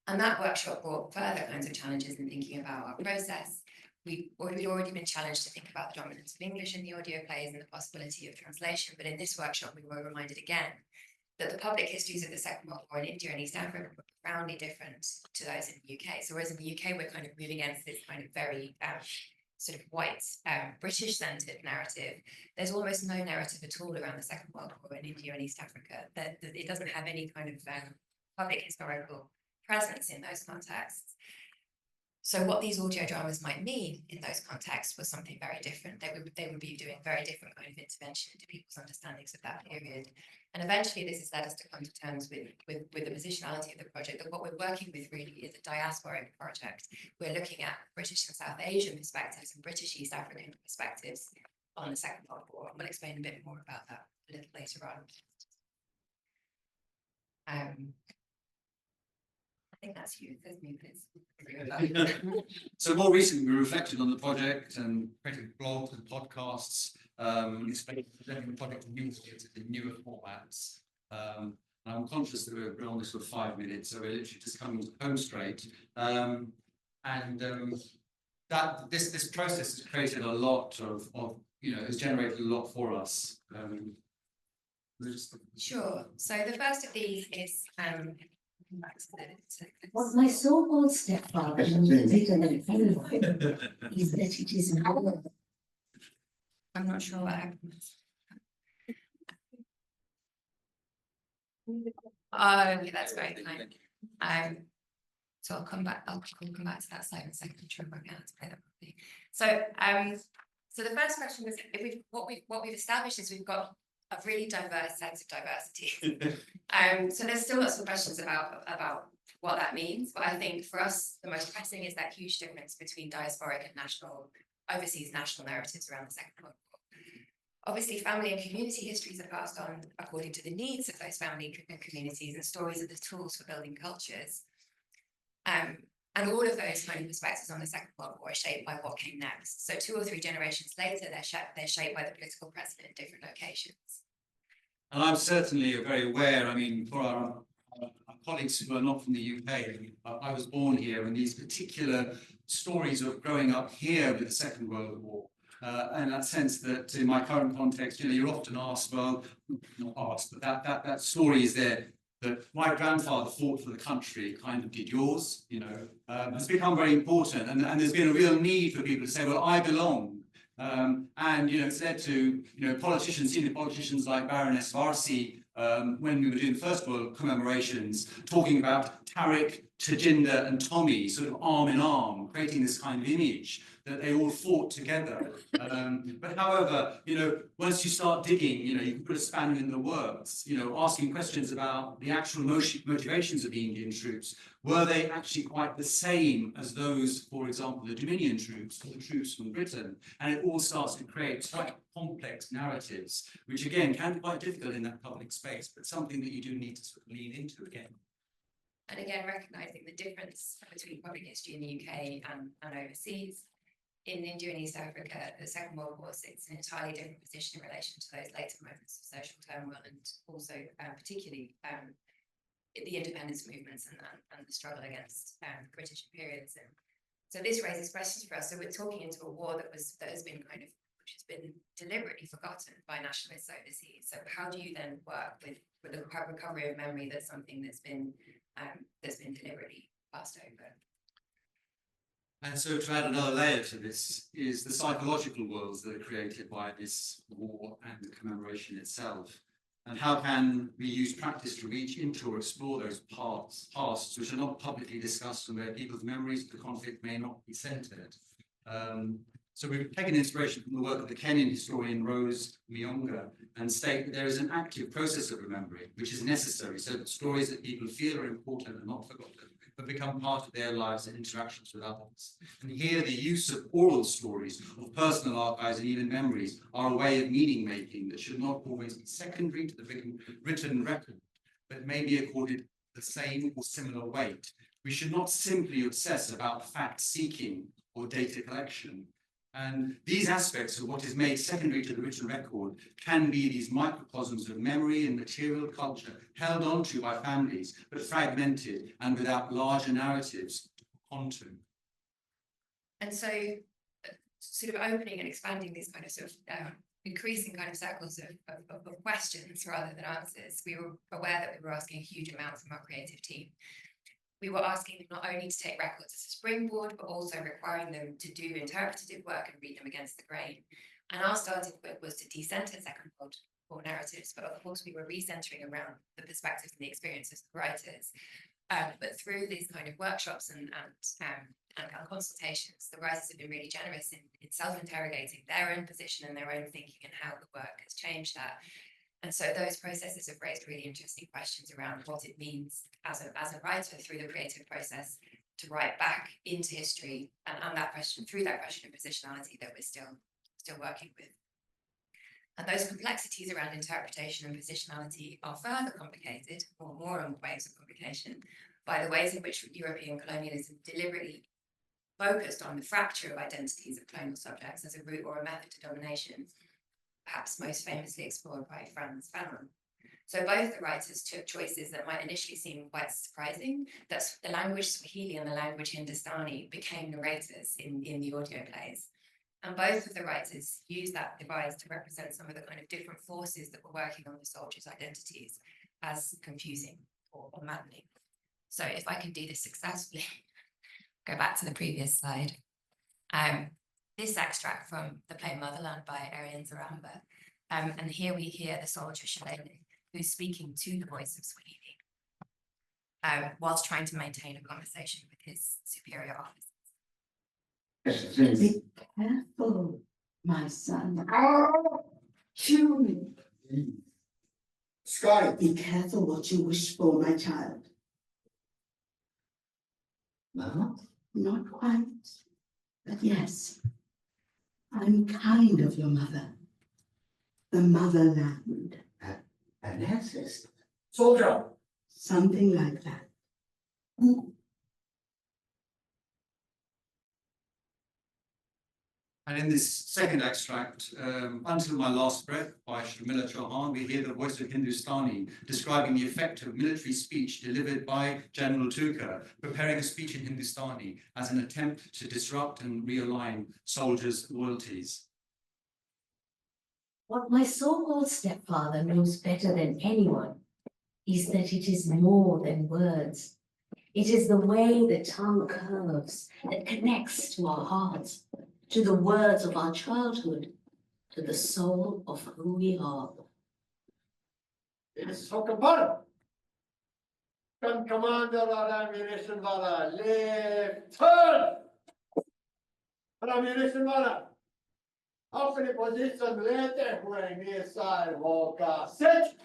And that workshop brought further kinds of challenges in thinking about our process. We'd already been challenged to think about the dominance of English in the audio plays and the possibility of translation, but in this workshop we were reminded again that the public histories of the Second World War in India and East Africa were profoundly different to those in the UK. So whereas in the UK we're kind of moving against this kind of very sort of white British-centered narrative, there's almost no narrative at all around the Second World War in India and East Africa. That it doesn't have any kind of public historical presence in those contexts. So what these audio dramas might mean in those contexts was something very different. They would be doing very different kind of intervention into people's understandings of that period. And eventually this has led us to come to terms with the positionality of the project, that what we're working with really is a diasporic project. We're looking at British and South Asian perspectives and British East African perspectives on the Second World War. And we'll explain a bit more about that a little later on. I think that's you. There's me, please. So more recently, we reflected on the project and created blogs and podcasts, explaining the project to new audiences in newer formats. And I'm conscious that we're on this for 5 minutes, so we're literally just coming home straight. That this process has created a lot of has generated a lot for us. Sure. So the first of these is What my so-called stepfather didn't know is that it is more. I'm not sure what happened. Oh, okay, that's very kind. So I'll come back to that slide in a second. I'm sure I won't be able to play that properly. So the first question is, what we've established is we've got a really diverse sense of diversity. So there's still lots of questions about what that means, but I think for us the most pressing is that huge difference between diasporic and overseas national narratives around the Second World War. Obviously, family and community histories are passed on according to the needs of those family and communities, and stories are the tools for building cultures. And all of those kind of perspectives on the Second World War are shaped by what came next. So 2 or 3 generations later, they're shaped by the political precedent in different locations. And I'm certainly very aware, I mean, for our colleagues who are not from the UK, I was born here, and these particular stories of growing up here with the Second World War, and that sense that in my current context, you know, you're often asked, well, not asked, but that story is there, that my grandfather fought for the country, kind of did yours, you know, has become very important, and there's been a real need for people to say, well, I belong. And you know, it's led to, you know, politicians, senior politicians like Baroness Varsi, when we were doing the First World commemorations, talking about Tariq, Tajinder, and Tommy, sort of arm in arm, creating this kind of image that they all fought together. But however, you know, once you start digging, you know, you can put a spanner in the works, you know, asking questions about the actual motivations of the Indian troops. Were they actually quite the same as those, for example, the Dominion troops or the troops from Britain? And it all starts to create quite complex narratives, which again can be quite difficult in that public space, but something that you do need to sort of lean into again. And again, recognising the difference between public history in the UK and overseas. In India and East Africa, the Second World War sits in an entirely different position in relation to those later moments of social turmoil, and also particularly the independence movements and the struggle against British periods. And so this raises questions for us. So we're talking into a war that has been which has been deliberately forgotten by nationalists overseas. So how do you then work with the recovery of memory that's something that's been deliberately passed over? And so to add another layer to this is the psychological worlds that are created by this war and the commemoration itself. And how can we use practice to reach into or explore those pasts which are not publicly discussed and where people's memories of the conflict may not be centered. So we've taken inspiration from the work of the Kenyan historian Rose Mionga and state that there is an active process of remembering which is necessary so that stories that people feel are important are not forgotten, but become part of their lives and interactions with others. And here the use of oral stories, of personal archives and even memories are a way of meaning making that should not always be secondary to the written record, but may be accorded the same or similar weight. We should not simply obsess about fact seeking or data collection. And these aspects of what is made secondary to the written record can be these microcosms of memory and material culture held onto by families, but fragmented and without larger narratives onto. And so sort of opening and expanding these kind of increasing kind of circles of questions rather than answers, we were aware that we were asking a huge amount from our creative team. We were asking them not only to take records as a springboard, but also requiring them to do interpretative work and read them against the grain. And our starting point was to decenter Second World War narratives, but of course we were recentering around the perspectives and the experiences of the writers. But through these kind of workshops and consultations, the writers have been really generous in self-interrogating their own position and their own thinking and how the work has changed that. And so those processes have raised really interesting questions around what it means as a writer through the creative process to write back into history, and that question, through that question of positionality that we're still working with. And those complexities around interpretation and positionality are further complicated, or more waves of complication, by the ways in which European colonialism deliberately focused on the fracture of identities of colonial subjects as a route or a method to domination, perhaps most famously explored by Frans Fanon. So both the writers took choices that might initially seem quite surprising, that the language Swahili and the language Hindustani became narrators in the audio plays. And both of the writers used that device to represent some of the kind of different forces that were working on the soldiers' identities as confusing or maddening. So if I can do this successfully, go back to the previous slide. This extract from the play Motherland by Arian Zaramba. And here we hear the soldier Shalene, who's speaking to the voice of Swahili, whilst trying to maintain a conversation with his superior officers. Be careful, my son. Chew me. Sky. Be careful what you wish for, my child. Mama? Not quite, but yes. I'm kind of your mother. The motherland. An ancestor. Soldier. Something like that. And in this second extract, Until My Last Breath by Shamila Chauhan, we hear the voice of Hindustani describing the effect of military speech delivered by General Tukar, preparing a speech in Hindustani as an attempt to disrupt and realign soldiers' loyalties. What my so-called stepfather knows better than anyone is that it is more than words. It is the way the tongue curves that connects to our hearts, to the words of our childhood, to the soul of who we are. It's Hokabar. Gun commander और ammunition वाला left turn. और ammunition वाला अपनी position लेते हुए missile होगा set.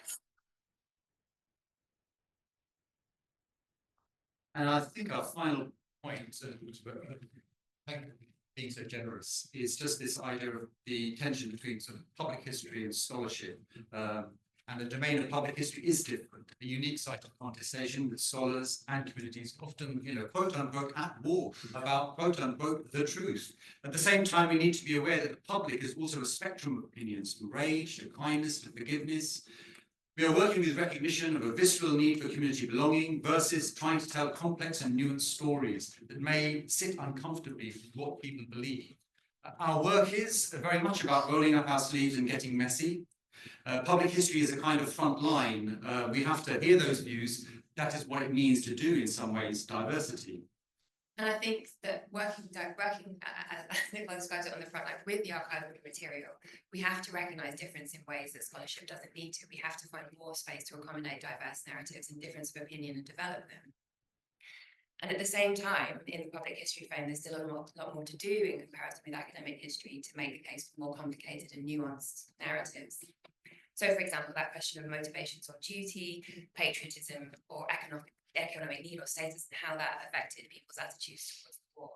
And I think our final point, thank you for being so generous, is just this idea of the tension between sort of public history and scholarship. And the domain of public history is different, a unique site of contestation with scholars and communities often, quote unquote, at war about, quote unquote, the truth. At the same time, we need to be aware that the public is also a spectrum of opinions, from rage to kindness to forgiveness. We are working with recognition of a visceral need for community belonging versus trying to tell complex and nuanced stories that may sit uncomfortably with what people believe. Our work is very much about rolling up our sleeves and getting messy. Public history is a kind of front line. We have to hear those views. That is what it means to do, in some ways, diversity. And I think that working as Iqbal describes it on the front line with the archival material, we have to recognise difference in ways that scholarship doesn't need to. We have to find more space to accommodate diverse narratives and difference of opinion and develop them. And at the same time, in the public history frame, there's still a lot more to do in comparison with academic history to make the case for more complicated and nuanced narratives. So, for example, that question of motivations or duty, patriotism or economic need or status, and how that affected people's attitudes towards the war.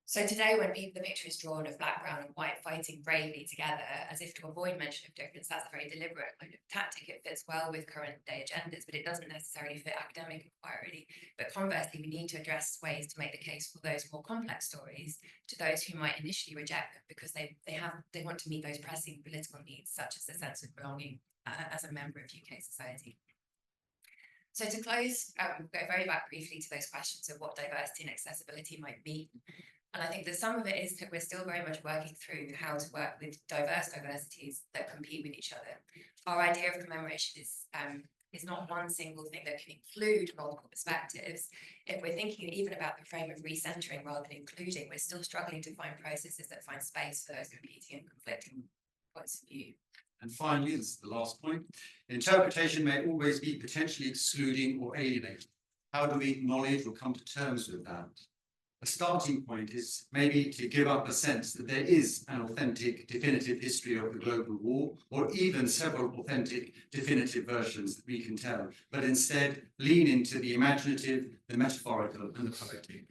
So today, when the picture is drawn of black, brown and white fighting bravely together, as if to avoid mention of difference, that's a very deliberate kind of tactic. It fits well with current day agendas, but it doesn't necessarily fit academic inquiry. But conversely, we need to address ways to make the case for those more complex stories to those who might initially reject them because they want to meet those pressing political needs, such as the sense of belonging as a member of UK society. So to close, go very back briefly to those questions of what diversity and accessibility might mean. And I think that some of it is that we're still very much working through how to work with diverse diversities that compete with each other. Our idea of commemoration is not one single thing that can include multiple perspectives. If we're thinking even about the frame of recentering rather than including, we're still struggling to find processes that find space for those competing and conflicting points of view. And finally, this is the last point, interpretation may always be potentially excluding or alienating. How do we acknowledge or come to terms with that? A starting point is maybe to give up a sense that there is an authentic, definitive history of the global war, or even several authentic, definitive versions that we can tell, but instead lean into the imaginative, the metaphorical, and the poetic.